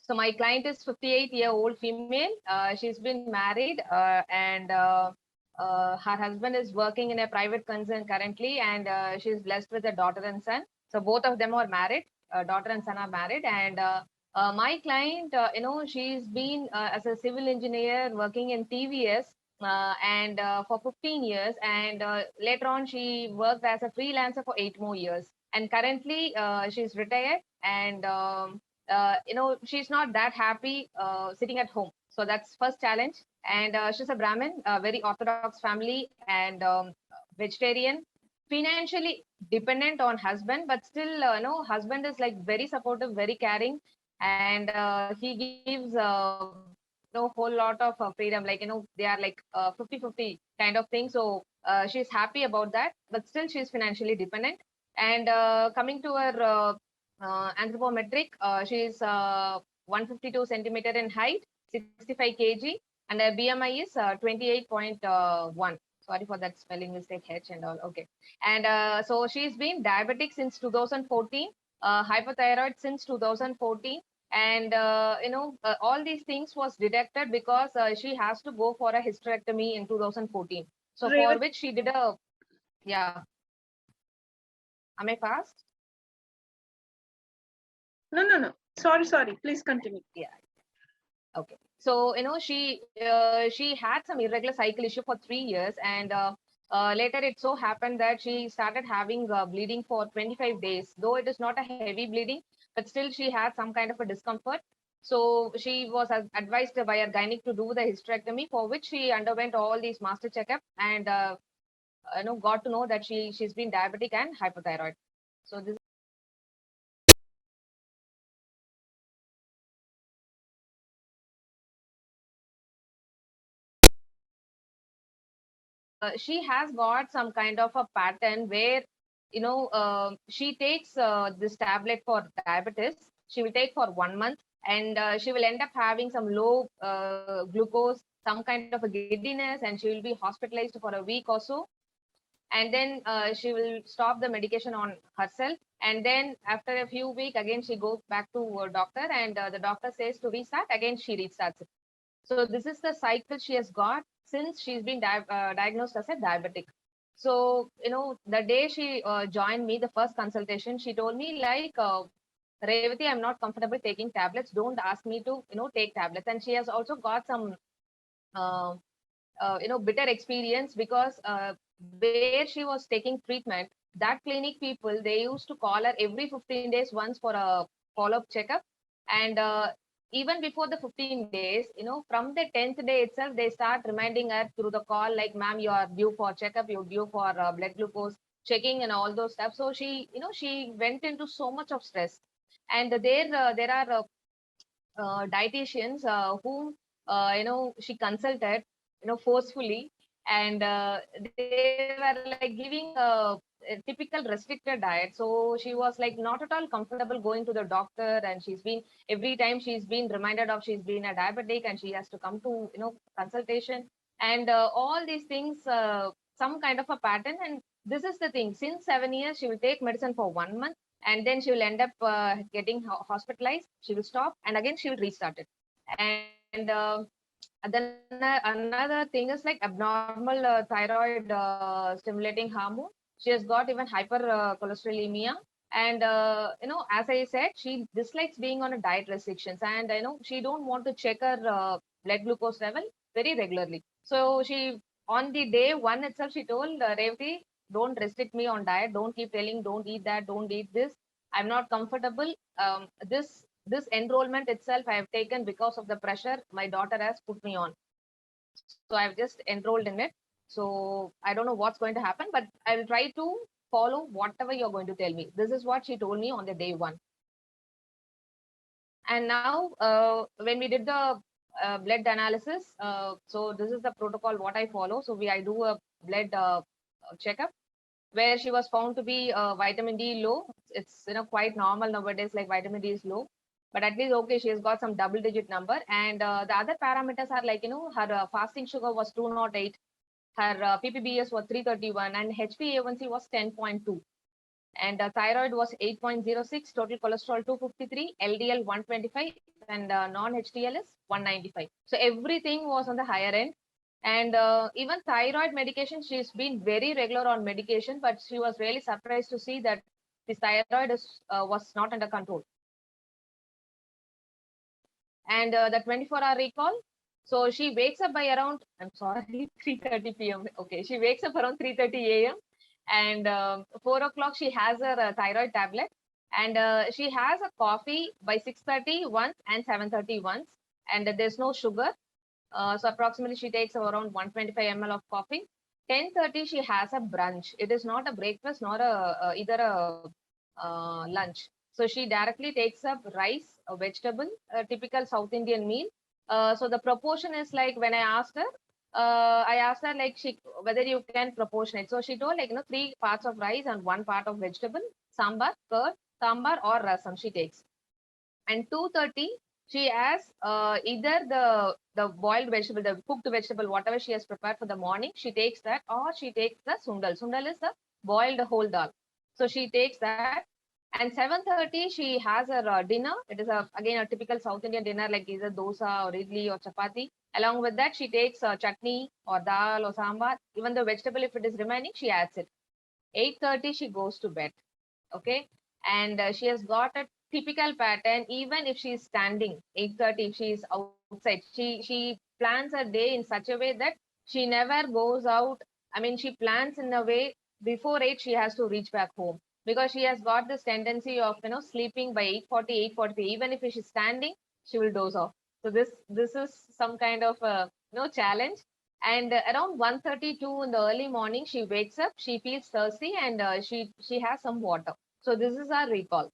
So my client is 58-year-old female. She's been married, and her husband is working in a private concern currently, and she's blessed with a daughter and son. So both of them are married. Daughter and son are married, and my client, she's been as a civil engineer working in TVS, and for 15 years, and later on she worked as a freelancer for 8 more years. And currently, she's retired, and she's not that happy sitting at home. So that's first challenge. And she's a Brahmin, a very orthodox family, and vegetarian, financially dependent on husband, but still, husband is like very supportive, very caring, and he gives whole lot of freedom. Like, they are like 50-50 kind of thing. So she's happy about that, but still she's financially dependent. And coming to her anthropometric, she's 152 centimeter in height, 65 kg, and her BMI is 28.1. Sorry for that spelling mistake, H and all. Okay. And so she's been diabetic since 2014, hypothyroid since 2014. And all these things was detected because she has to go for a hysterectomy in 2014. So for Revati, which she did a, yeah. Am I fast? no. Sorry. Please continue. Yeah. Okay. So she had some irregular cycle issue for 3 years, and later it so happened that she started having bleeding for 25 days. Though it is not a heavy bleeding, but still she had some kind of a discomfort. So she was advised by her gynec to do the hysterectomy, for which she underwent all these master checkup, and got to know that she's been diabetic and hypothyroid. So this. She has got some kind of a pattern where she takes this tablet for diabetes. She will take for 1 month, and she will end up having some low glucose, some kind of a giddiness, and she will be hospitalized for a week or so. And then she will stop the medication on herself, and then after a few weeks again she goes back to her doctor, and the doctor says to restart, again she restarts it. So this is the cycle she has got since she's been diagnosed as a diabetic. So the day she joined me, the first consultation, she told me like, Revati, I'm not comfortable taking tablets, don't ask me to take tablets. And she has also got some uh, bitter experience, because where she was taking treatment, that clinic people, they used to call her every 15 days once for a follow-up checkup. And even before the 15 days, from the 10th day itself, they start reminding her through the call, like, ma'am, you are due for checkup, you're due for blood glucose checking and all those stuff. So she went into so much of stress. And there are dietitians whom she consulted forcefully, and they were like giving a typical restricted diet. So she was like not at all comfortable going to the doctor, and every time she's been reminded of she's been a diabetic, and she has to come to consultation. And all these things, some kind of a pattern. And this is the thing, since 7 years she will take medicine for 1 month, and then she will end up getting hospitalized. She will stop, and again she will restart it. And then another thing is like abnormal thyroid stimulating hormone. She has got even hypercholesterolemia. And as I said, she dislikes being on a diet restrictions, and she don't want to check her blood glucose level very regularly. So she, on the day one itself, she told Revati, don't restrict me on diet, don't keep telling don't eat that, don't eat this, I'm not comfortable. This enrollment itself I have taken because of the pressure my daughter has put me on. So I've just enrolled in it. So I don't know what's going to happen, but I'll try to follow whatever you're going to tell me. This is what she told me on the day one. And now, when we did the blood analysis, so this is the protocol what I follow. So I do a blood checkup, where she was found to be vitamin D low. It's quite normal nowadays, like vitamin D is low, but at least okay, she has got some double-digit number. And the other parameters are like, her fasting sugar was 208, her PPBS was 331, and HbA1c was 10.2. And thyroid was 8.06, total cholesterol 253, LDL 125, and non-HDL is 195. So everything was on the higher end. And even thyroid medication, she's been very regular on medication, but she was really surprised to see that this thyroid was not under control. And the 24-hour recall, so she wakes up by around, I'm sorry, 3:30 p.m. Okay, she wakes up around 3:30 a.m. and 4 o'clock she has her thyroid tablet, and she has a coffee by 6:30 once and 7:30 once, and there's no sugar. So approximately she takes around 125 ml of coffee. 10:30 she has a brunch. It is not a breakfast nor either a lunch. So she directly takes up rice, a vegetable, a typical South Indian meal. So the proportion is like when I asked her like whether you can proportionate. So she told like 3 parts of rice and 1 part of vegetable, sambar, curd, sambar or rasam she takes. And 2:30 she has either the boiled vegetable, the cooked vegetable, whatever she has prepared for the morning, she takes that, or she takes the sundal. Sundal is the boiled whole dal. So she takes that. And 7:30 she has her dinner. It is again a typical South Indian dinner, like either dosa or idli or chapati. Along with that, she takes chutney or dal or sambar. Even the vegetable, if it is remaining, she adds it. 8:30 she goes to bed. Okay, and she has got a typical pattern. Even if she is standing, 8:30 if she is outside, she plans her day in such a way that she never goes out. I mean, she plans in a way before 8 she has to reach back home, because she has got this tendency of sleeping by 8:40, 8:40. Even if she's standing, she will doze off. So this is some kind of challenge. And around 1:32 in the early morning she wakes up, she feels thirsty, and she has some water. So this is our recall.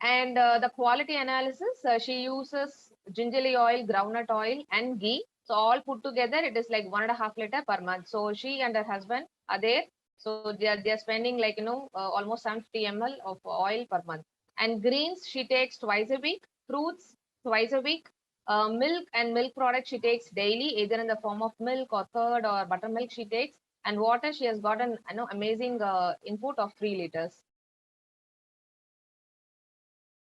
And the quality analysis, she uses gingerly oil, groundnut oil and ghee. So all put together it is like 1.5 liter per month. So she and her husband are there. So they are spending like almost 750 ml of oil per month. And greens she takes twice a week, fruits twice a week, milk and milk products she takes daily, either in the form of milk or curd or buttermilk she takes. And water, she has got an amazing input of 3 liters.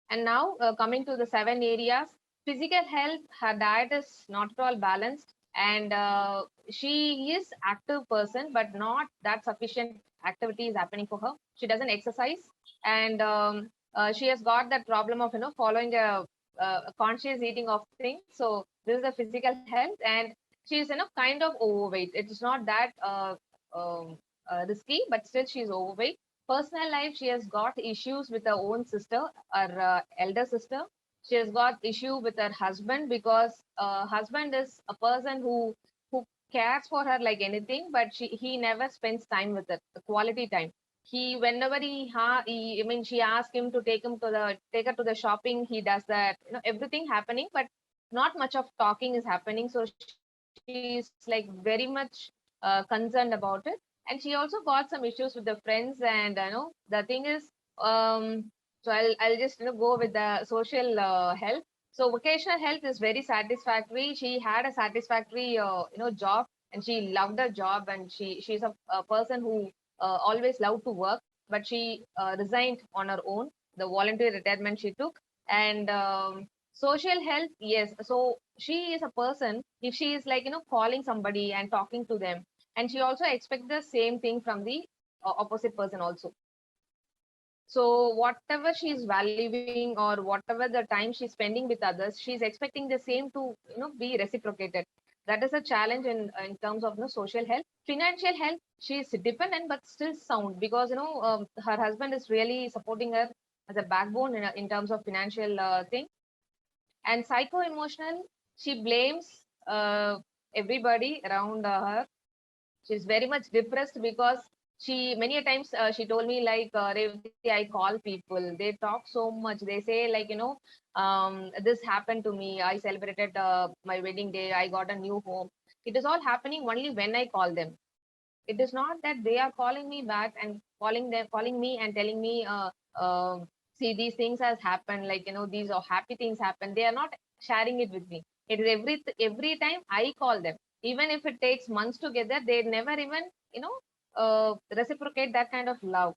And now coming to the 7 areas, physical health, her diet is not at all balanced, and she is active person, but not that sufficient activity is happening for her. She doesn't exercise, and she has got that problem of following a conscious eating of things. So this is the physical health, and she is kind of overweight. It is not that risky, but still she is overweight. Personal life, she has got issues with her own sister, her elder sister. She has got issue with her husband, because husband is a person who cares for her like anything, but he never spends time with her, quality time. He whenever I mean, she asks him to take her to the shopping, he does that, everything happening, but not much of talking is happening. So she's like very much concerned about it. And she also got some issues with the friends. And the thing is, so I'll just go with the social health. So vocational health is very satisfactory. She had a satisfactory job, and she loved her job, and she's a person who always loved to work. But she resigned on her own, the voluntary retirement she took. And social health, yes, so she is a person, if she is like calling somebody and talking to them, and she also expects the same thing from the opposite person also. So whatever she's valuing, or whatever the time she's spending with others, she's expecting the same to be reciprocated. That is a challenge in terms of social health. Financial health, she's dependent but still sound, because her husband is really supporting her as a backbone in terms of financial thing. And psycho emotional, she blames everybody around her. She's very much depressed, because she many a times she told me like, Revati, I call people, they talk so much, they say like this happened to me, I celebrated my wedding day, I got a new home. It is all happening only when I call them. It is not that they are calling me back and calling me and telling me see, these things has happened, like these are happy things happen, they are not sharing it with me. It is every time I call them, even if it takes months together, they never even reciprocate that kind of love.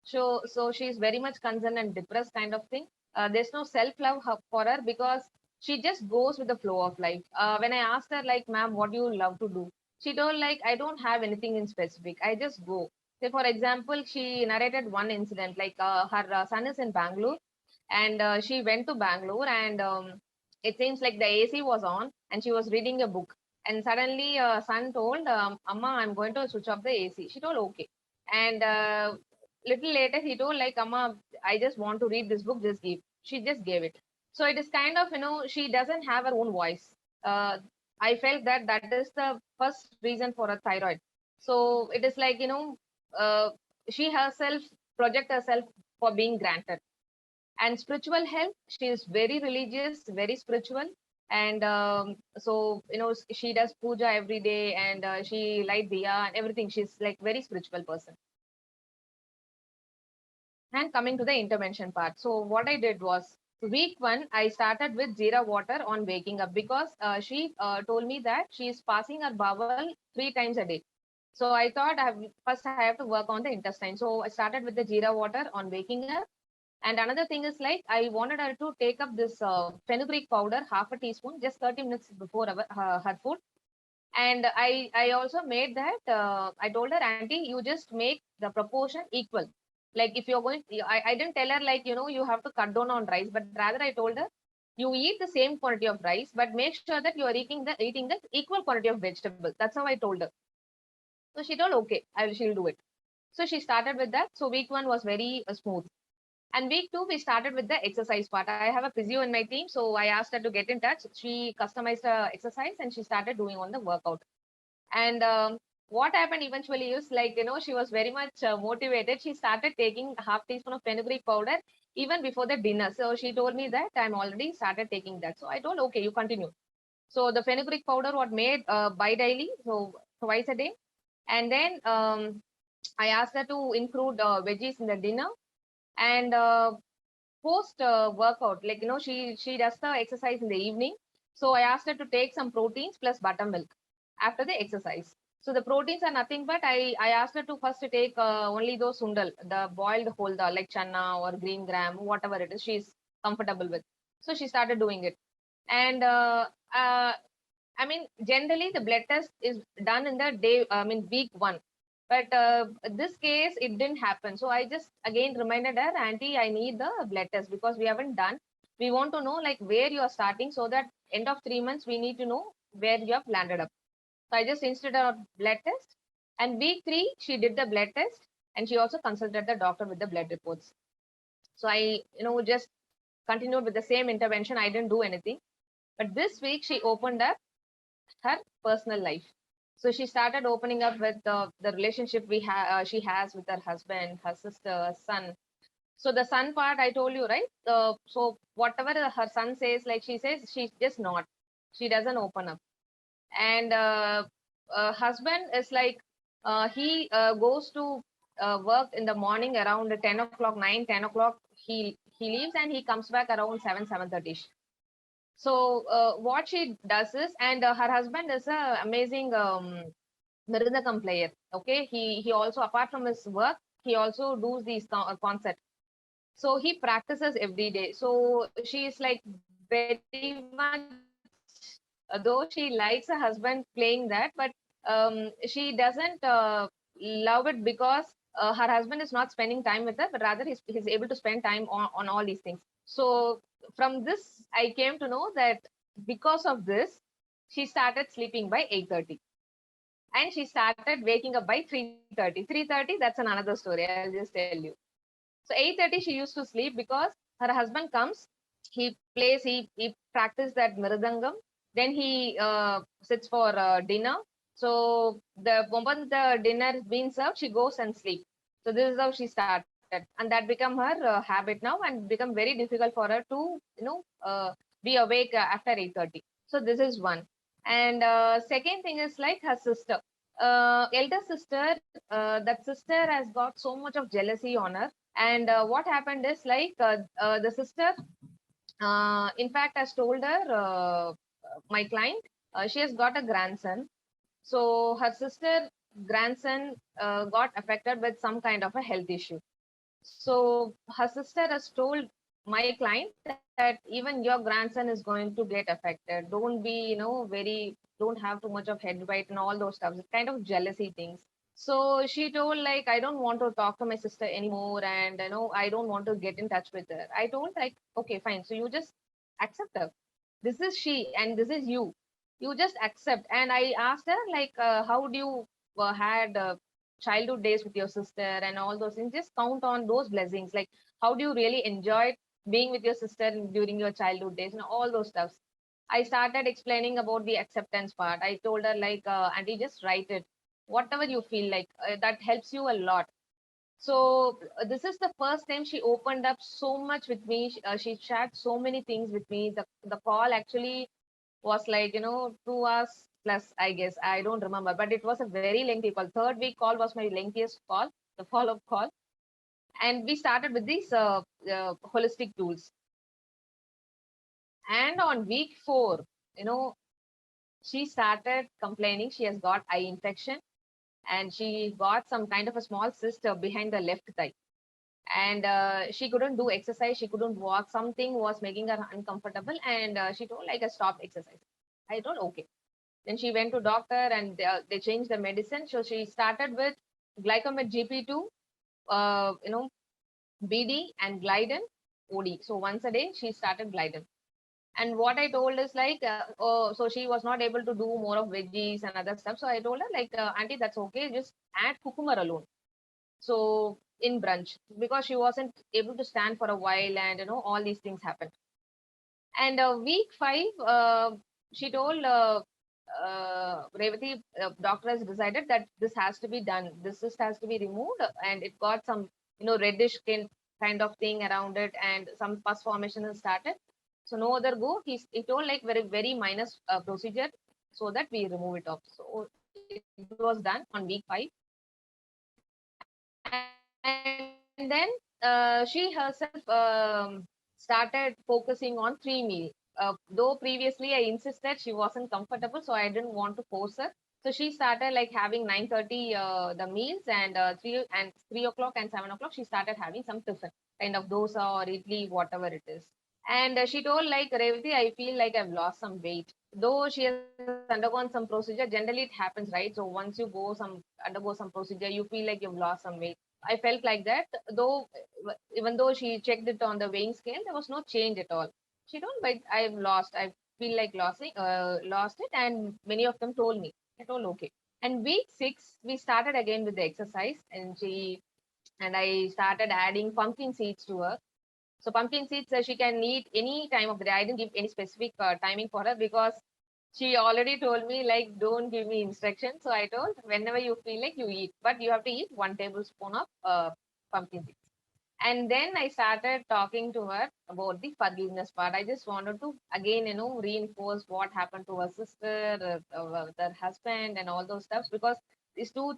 So she's very much concerned and depressed kind of thing. There's no self-love for her because she just goes with the flow of life. When I asked her, like, ma'am, what do you love to do? She told, like, I don't have anything in specific. I just go. Say, for example, she narrated one incident, like her son is in Bangalore and she went to Bangalore and it seems like the AC was on and she was reading a book. And suddenly, son told, Amma, I'm going to switch off the AC. She told, okay. And little later, he told, like, Amma, I just want to read this book, just give. She just gave it. So it is kind of, she doesn't have her own voice. Uh, I felt that that is the first reason for a thyroid. So it is like, uh, she herself project herself for being granted. And spiritual health, she is very religious, very spiritual. And so, she does puja every day and she light diya and everything. She's like very spiritual person. And coming to the intervention part. So what I did was week one, I started with Jeera water on waking up because she told me that she is passing her bowel 3 times a day. So I thought first I have to work on the intestine. So I started with the Jeera water on waking up. And another thing is like I wanted her to take up this fenugreek powder, half a teaspoon, just 30 minutes before her food. And I also made that. I told her, Auntie, you just make the proportion equal. Like if you're going, I didn't tell her like you have to cut down on rice, but rather I told her you eat the same quantity of rice, but make sure that you are eating the equal quantity of vegetable. That's how I told her. So she told, okay, she'll do it. So she started with that. So week one was very smooth. And week two, we started with the exercise part. I have a physio in my team, so I asked her to get in touch. She customized the exercise and she started doing on the workout. And what happened eventually is like, she was very much motivated. She started taking half teaspoon of fenugreek powder even before the dinner. So she told me that I'm already started taking that. So I told, okay, you continue. So the fenugreek powder was made bi-daily, so twice a day. And then I asked her to include veggies in the dinner. And post workout, like she does the exercise in the evening. So I asked her to take some proteins plus buttermilk after the exercise. So the proteins are nothing but I asked her to first take only those sundal, the boiled whole dal, like channa or green gram, whatever it is she's comfortable with. So she started doing it. And I mean, generally the blood test is done in the day, I mean, week one. But this case, it didn't happen. So I just again reminded her, Auntie, I need the blood test because we haven't done. We want to know like where you are starting so that end of 3 months, we need to know where you have landed up. So I just instituted a blood test. And week three, she did the blood test and she also consulted the doctor with the blood reports. So I, just continued with the same intervention. I didn't do anything. But this week, she opened up her personal life. So she started opening up with the relationship she has with her husband, her sister, her son. So the son part I told you, right? So whatever her son says, like she says, she's just not. She doesn't open up. And husband is like he goes to work in the morning around 10 o'clock, 9, 10 o'clock. He leaves and he comes back around 7, 7:30. So what she does is, and her husband is a amazing Mirdangam player. Okay, he also apart from his work, he also does these concerts. So he practices every day. So she is like very much, though she likes her husband playing that, but she doesn't love it because her husband is not spending time with her, but rather he's able to spend time on all these things. So from this, I came to know that because of this, she started sleeping by 8:30 and she started waking up by 3:30. 3:30, that's another story. I'll just tell you. So 8:30, she used to sleep because her husband comes, he plays, he practices that mirdangam, then he sits for dinner. So the moment the dinner is being served, she goes and sleep. So this is how she started, and that become her habit now, and become very difficult for her to be awake after 8:30. So this is one. And second thing is like her sister, elder sister. That sister has got so much of jealousy on her. And what happened is like the sister, in fact, has told her, my client, she has got a grandson. So her sister grandson got affected with some kind of a health issue. So her sister has told my client that even your grandson is going to get affected. Don't be, don't have too much of head weight and all those stuff. It's kind of jealousy things. So she told like, I don't want to talk to my sister anymore, and I don't want to get in touch with her. I told like, okay, fine. So you just accept her. This is she, and this is you. You just accept. And I asked her like, how do you had childhood days with your sister and all those things? Just count on those blessings. Like, how do you really enjoy being with your sister during your childhood days and all those stuffs? I started explaining about the acceptance part. I told her like, auntie, just write it, whatever you feel like. That helps you a lot. So this is the first time she opened up so much with me. She shared so many things with me. The call actually was like 2 hours plus, I guess. I don't remember, but it was a very lengthy call. Third week call was my lengthiest call, the follow-up call. And we started with these holistic tools. And on week 4, you know she started complaining she has got eye infection, and she got some kind of a small cyst behind the left thigh. And she couldn't do exercise, she couldn't walk, something was making her uncomfortable. And she told like, I stop exercise. I told okay. Then she went to doctor, and they changed the medicine. So she started with glycomet GP2, BD, and Gliden OD. So once a day she started Gliden. And what I told is like, oh, so she was not able to do more of veggies and other stuff. So I told her like, auntie, that's okay. Just add cucumber alone. So in brunch, because she wasn't able to stand for a while, and all these things happened. And week 5, she told Revati, doctor has decided that this has to be done. This cyst has to be removed, and it got some reddish skin kind of thing around it, and some pus formation has started. So no other go. He told like very minor procedure, so that we remove it off. So it was done on week 5. And then she herself started focusing on 3 meal. Though previously I insisted, she wasn't comfortable, so I didn't want to force her. So she started like having 9:30 the meals, and 3 o'clock and 7 o'clock she started having some tiffin, kind of dosa or idli, whatever it is. And she told like, Revati, I feel like I've lost some weight. Though she has undergone some procedure, generally it happens, right? So once you undergo some procedure, you feel like you've lost some weight. I felt like that, though even though she checked it on the weighing scale, there was no change at all. She told, but I've lost. I feel like lost it, and many of them told me. I told okay. And week 6, we started again with the exercise, and I started adding pumpkin seeds to her. So pumpkin seeds she can eat any time of the day. I didn't give any specific timing for her, because she already told me like, don't give me instructions. So I told, whenever you feel like, you eat, but you have to eat 1 tablespoon of pumpkin seeds. And then I started talking to her about the forgiveness part. I just wanted to again reinforce what happened to her sister, her husband, and all those stuffs, because these 2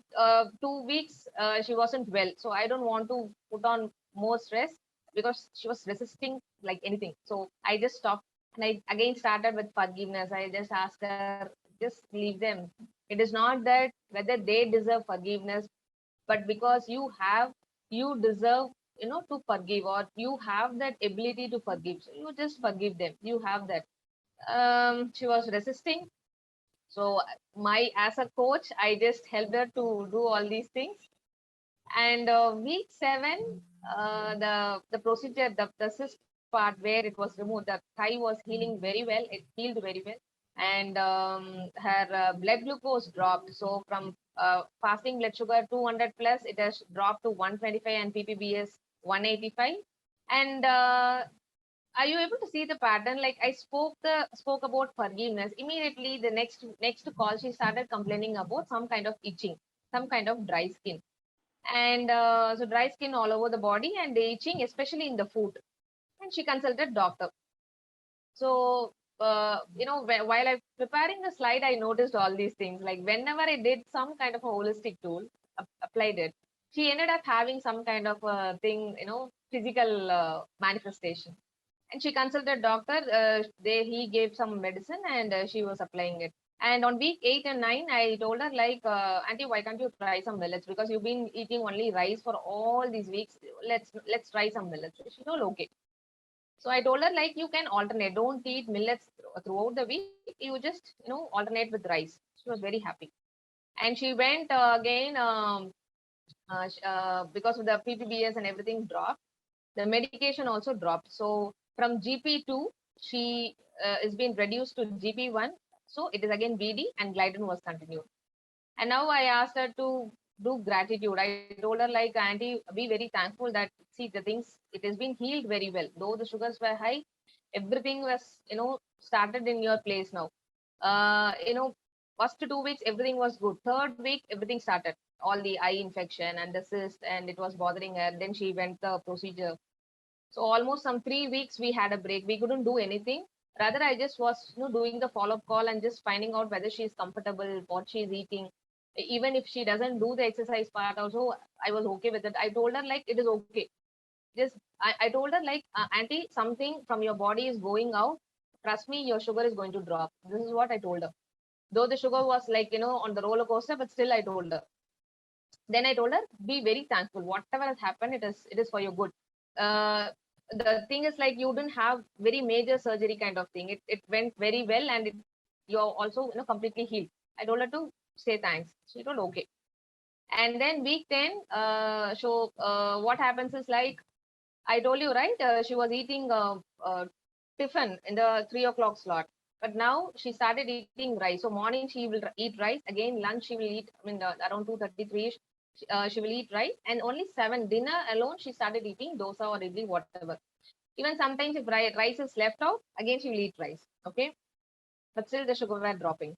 weeks she wasn't well. So I don't want to put on more stress, because she was resisting like anything. So I just stopped, and I again started with forgiveness. I just asked her, just leave them. It is not that whether they deserve forgiveness, but because you deserve to forgive, or you have that ability to forgive. So you just forgive them. You have that. She was resisting. So my as a coach, I just helped her to do all these things. And week 7, the procedure, the cyst part where it was removed, the thigh was healing very well. It healed very well. And her blood glucose dropped. So from fasting blood sugar 200 plus, it has dropped to 125, and ppbs 185. And are you able to see the pattern? Like, I spoke about forgiveness. Immediately the next call, she started complaining about some kind of itching, some kind of dry skin. And so dry skin all over the body, and the itching, especially in the foot. And she consulted doctor. So while I preparing the slide, I noticed all these things. Like, whenever I did some kind of a holistic tool, applied it, she ended up having some kind of a thing, physical manifestation. And she consulted doctor. He gave some medicine, and she was applying it. And on week 8 and 9, I told her like, Auntie, why can't you try some millets? Because you've been eating only rice for all these weeks. Let's try some millets. She told okay. So I told her like you can alternate. Don't eat millets throughout the week. You just alternate with rice. She was very happy, and she went again because of the PPBS and everything dropped. The medication also dropped. So from GP2, she is being reduced to GP1. So it is again BD and Glidden was continued. And now I asked her to do gratitude. I told her like, Auntie, be very thankful that see the things, it has been healed very well. Though the sugars were high, everything was, started in your place now. First 2 weeks, everything was good. Third week, everything started. All the eye infection and the cyst, and it was bothering her. Then she went the procedure. So almost some 3 weeks we had a break. We couldn't do anything. Rather, I just was doing the follow-up call and just finding out whether she's comfortable, what she's eating. Even if she doesn't do the exercise part, also I was okay with it. I told her like it is okay. Just I told her like, Auntie, something from your body is going out. Trust me, your sugar is going to drop. This is what I told her. Though the sugar was like on the roller coaster, but still I told her. Then I told her, be very thankful. Whatever has happened, it is for your good. Uh, the thing is like you didn't have very major surgery kind of thing. It went very well, and you're also completely healed. I told her to say thanks. She told okay. And then week 10, what happens is like I told you, right? She was eating tiffin in the 3 o'clock slot. But now she started eating rice. So morning she will eat rice. Again, lunch she will eat. I mean, around 2:33, she will eat rice. And only 7 dinner alone she started eating dosa or idli, whatever. Even sometimes if rice is left out, again she will eat rice. Okay, but still the sugar were dropping.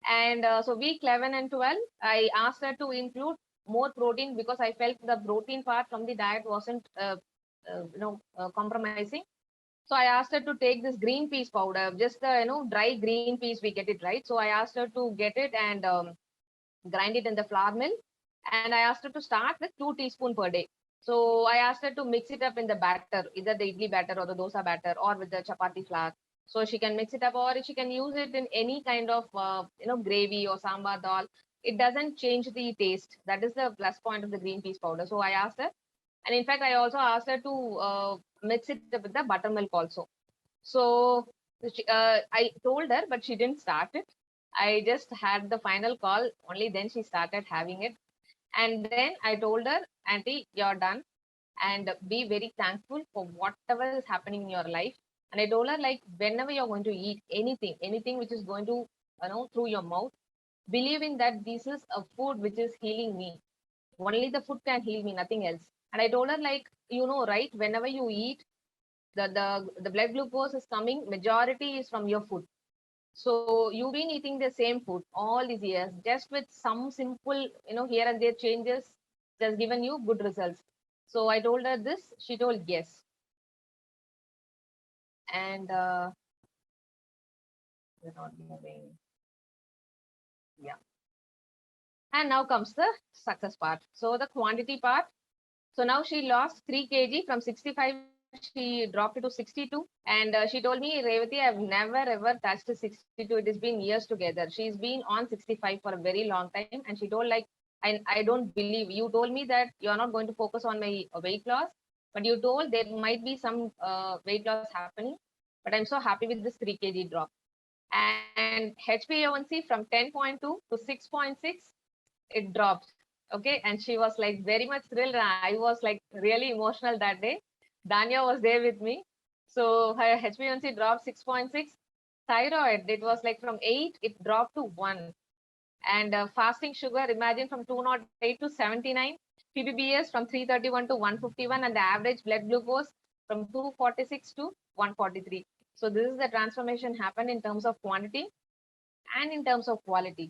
And so week 11 and 12, I asked her to include more protein because I felt the protein part from the diet wasn't compromising. So I asked her to take this green peas powder, just the dry green peas, we get it, right? So I asked her to get it and grind it in the flour mill. And I asked her to start with 2 teaspoons per day. So I asked her to mix it up in the batter, either the idli batter or the dosa batter or with the chapati flour. So she can mix it up, or she can use it in any kind of gravy or sambar dal. It doesn't change the taste. That is the plus point of the green peas powder. So I asked her, and in fact I also asked her to mix it up with the buttermilk also. So I told her, but she didn't start it. I just had the final call. Only then she started having it. And then I told her, Auntie, you're done. And be very thankful for whatever is happening in your life. And I told her, like, whenever you're going to eat anything which is going to, through your mouth, believing that this is a food which is healing me. Only the food can heal me, nothing else. And I told her, like, right, whenever you eat, the blood glucose is coming, majority is from your food. So you've been eating the same food all these years, just with some simple, here and there changes, just given you good results. So I told her this, she told yes. And we're not moving. Yeah. And now comes the success part. So the quantity part. So now she lost 3 kg from 65. She dropped it to 62. And she told me, Revati, I've never ever touched 62. It has been years together. She's been on 65 for a very long time. And she told, like, I don't believe you told me that you're not going to focus on my weight loss, but you told there might be some weight loss happening. But I'm so happy with this 3 kg drop. And HbA1c from 10.2 to 6.6, it dropped. Okay. And she was like very much thrilled. And I was like really emotional that day. Danya was there with me. So her HbA1c dropped 6.6. Thyroid, it was like from 8, it dropped to 1. And fasting sugar, imagine from 208 to 79. PPBS from 331 to 151. And the average blood glucose from 246 to 143. So this is the transformation happened in terms of quantity and in terms of quality.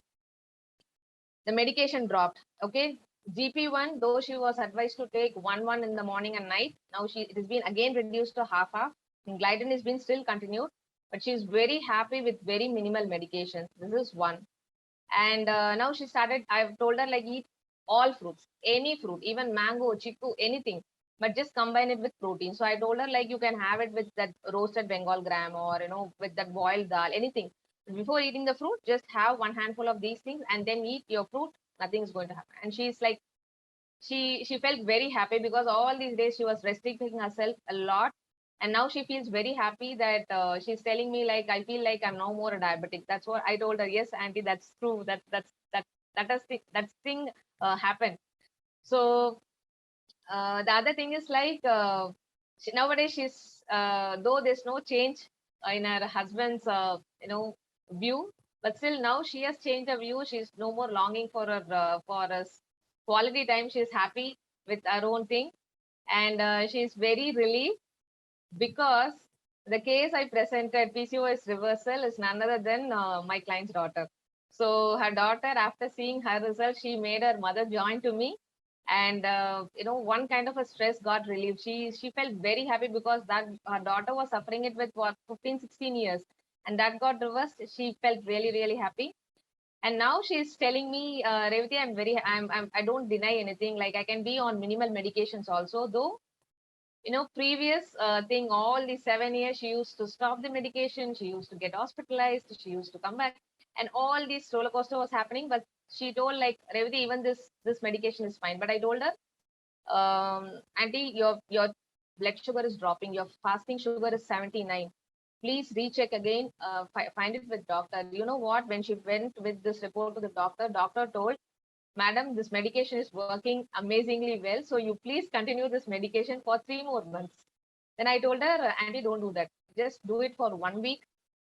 The medication dropped. Okay. GP1, though she was advised to take 1 in the morning and night, now it has been again reduced to half. And Glidden has been still continued, but she's very happy with very minimal medications. This is one. And now she started, I've told her like eat all fruits, any fruit, even mango, chiku, anything, but just combine it with protein. So I told her like you can have it with that roasted Bengal gram, or with that boiled dal, anything. before eating the fruit, just have one handful of these things and then eat your fruit. Nothing is going to happen. And she's like, she felt very happy because all these days she was restricting herself a lot, and now she feels very happy that she's telling me like, I feel like I'm no more a diabetic. That's what I told her. Yes, auntie, that's true. That thing happened. So the other thing is like, nowadays she's though there's no change in her husband's view, but still now she has changed her view. She's no more longing for a quality time. She's happy with her own thing, and she's very relieved because the case I presented, PCOS reversal, is none other than my client's daughter. So her daughter, after seeing her result, she made her mother join to me, and one kind of a stress got relieved. She felt very happy because that her daughter was suffering it with what 15, 16 years, and that got reversed. She felt really really happy, and now she's telling me, Revati, I don't deny anything. Like I can be on minimal medications also, though previous thing, all the 7 years, she used to stop the medication, she used to get hospitalized, she used to come back, and all this roller coaster was happening. But she told like, Revati, even this medication is fine. But I told her, auntie, your blood sugar is dropping, your fasting sugar is 79. Please recheck again, find it with doctor. You know what? When she went with this report to the doctor, doctor told, Madam, this medication is working amazingly well. So you please continue this medication for 3 more months. Then I told her, Auntie, don't do that. Just do it for 1 week,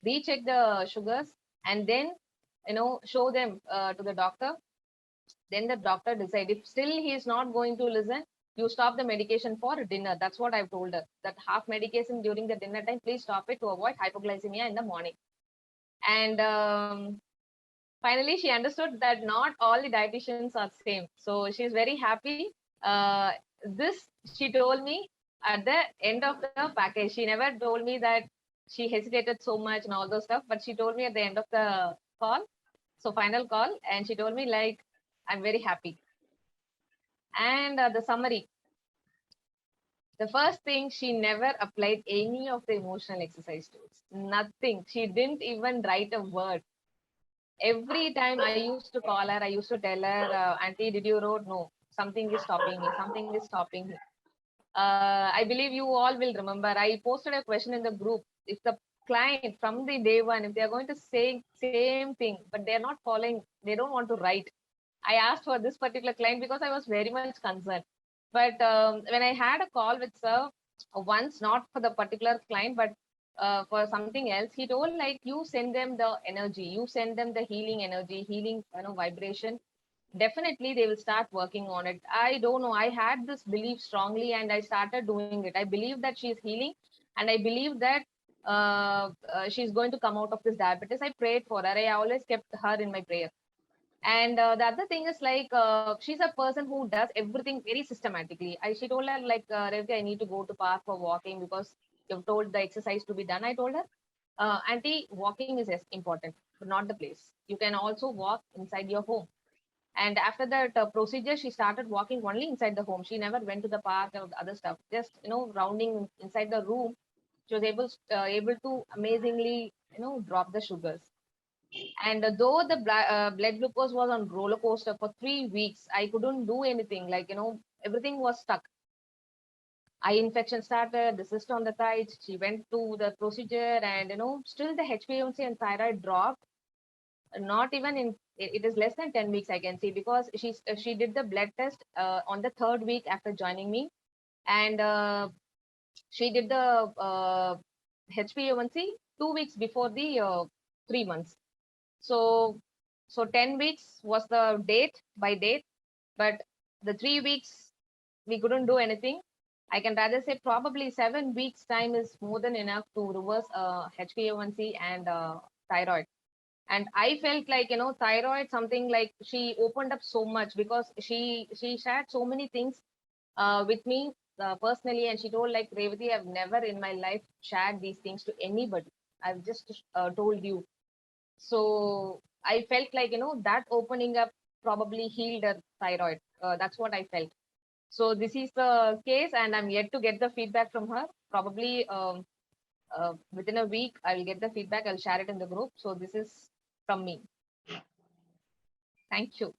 recheck the sugars, and then show them to the doctor. Then the doctor decide. If still he is not going to listen, you stop the medication for dinner. That's what I've told her. That half medication during the dinner time, please stop it to avoid hypoglycemia in the morning. And finally she understood that not all the dietitians are same, so she's very happy. This she told me at the end of the package. She never told me that she hesitated so much and all those stuff, but she told me at the end of the call, so final call, and she told me like, I'm very happy. And the summary, the first thing, she never applied any of the emotional exercise tools, nothing. She didn't even write a word. Every time I used to call her, I used to tell her, Auntie, did you wrote? No, something is stopping me. Something is stopping me. I believe you all will remember. I posted a question in the group. If the client from the day one, if they are going to say same thing, but they're not following, they don't want to write. I asked for this particular client because I was very much concerned. But when I had a call with sir once, not for the particular client, but for something else, he told like, you send them the energy, you send them the healing energy, healing vibration. Definitely they will start working on it. I don't know. I had this belief strongly and I started doing it. I believe that she's healing, and I believe that she's going to come out of this diabetes. I prayed for her. I always kept her in my prayer. And the other thing is like, she's a person who does everything very systematically. She told her like, Revati, I need to go to park for walking because you've told the exercise to be done. I told her, Auntie, walking is important, but not the place. You can also walk inside your home. And after that procedure, she started walking only inside the home. She never went to the park or the other stuff. Just rounding inside the room, she was able to amazingly drop the sugars. And though the blood glucose was on roller coaster for 3 weeks, I couldn't do anything. Like everything was stuck. Eye infection started, the cyst on the thighs. She went to the procedure, and still the HbA1c and thyroid dropped. Not even in it is less than 10 weeks, I can see, because she did the blood test on the third week after joining me, and she did the HbA1c 2 weeks before the 3 months. So 10 weeks was the date by date, but the 3 weeks we couldn't do anything. I can rather say probably 7 weeks time is more than enough to reverse HbA1c and thyroid. And I felt like thyroid, something like, she opened up so much because she shared so many things with me personally, and she told like, Revati, I've never in my life shared these things to anybody. I've just told you. So I felt like that opening up probably healed her thyroid. That's what I felt. So this is the case, and I'm yet to get the feedback from her. Probably within a week, I will get the feedback. I'll share it in the group. So this is from me. Thank you.